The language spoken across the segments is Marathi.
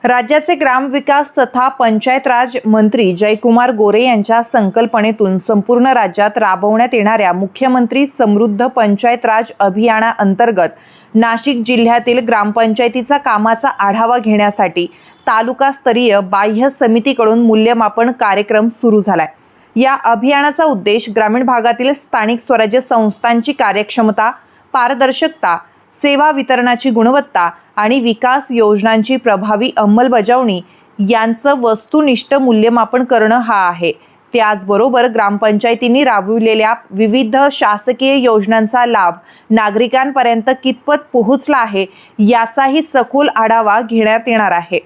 राज्याचे ग्रामविकास तथा पंचायत राज मंत्री जयकुमार गोरे यांच्या संकल्पनेतून संपूर्ण राज्यात राबवण्यात येणाऱ्या मुख्यमंत्री समृद्ध पंचायत राज अभियानाअंतर्गत नाशिक जिल्ह्यातील ग्रामपंचायतीचा कामाचा आढावा घेण्यासाठी तालुकास्तरीय बाह्य समितीकडून मूल्यमापन कार्यक्रम सुरू झालाय। या अभियानाचा उद्देश ग्रामीण भागातील स्थानिक स्वराज्य संस्थांची कार्यक्षमता, पारदर्शकता, सेवा वितरणाची गुणवत्ता आणि विकास योजनांची प्रभावी अंमलबजावणी यांचं वस्तुनिष्ठ मूल्यमापन करणं हा आहे। त्याचबरोबर ग्रामपंचायतींनी राबविलेल्या विविध शासकीय योजनांचा लाभ नागरिकांपर्यंत कितपत पोहोचला आहे याचाही सखोल आढावा घेण्यात येणार आहे।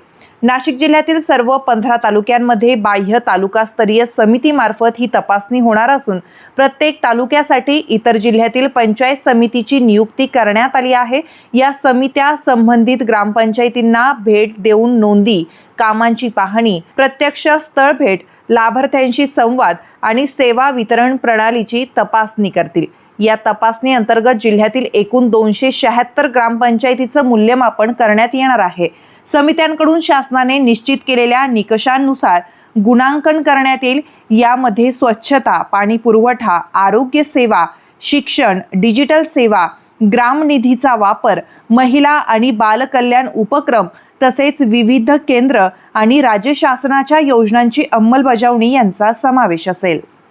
नाशिक जिल्ह्यातील सर्व 15 तालुक्यांमध्ये बाह्य तालुकास्तरीय समितीमार्फत ही तपासणी होणार असून प्रत्येक तालुक्यासाठी इतर जिल्ह्यातील पंचायत समितीची नियुक्ती करण्यात आली आहे। या समित्या संबंधित ग्रामपंचायतींना भेट देऊन नोंदी, कामांची पाहणी, प्रत्यक्ष स्थळ भेट, लाभार्थ्यांशी संवाद आणि सेवा वितरण प्रणालीची तपासणी करतील। या तपासणी अंतर्गत जिल्ह्यातील एकूण 276 ग्रामपंचायतीचं मूल्यमापन करण्यात येणार आहे। समित्यांकडून शासनाने निश्चित केलेल्या निकषांनुसार गुणांकन करण्यात येईल। यामध्ये स्वच्छता, पाणी पुरवठा, आरोग्य सेवा, शिक्षण, डिजिटल सेवा, ग्राम निधीचा वापर, महिला आणि बाल कल्याण उपक्रम तसेच विविध केंद्र आणि राज्य शासनाच्या योजनांची अंमलबजावणी यांचा समावेश असेल।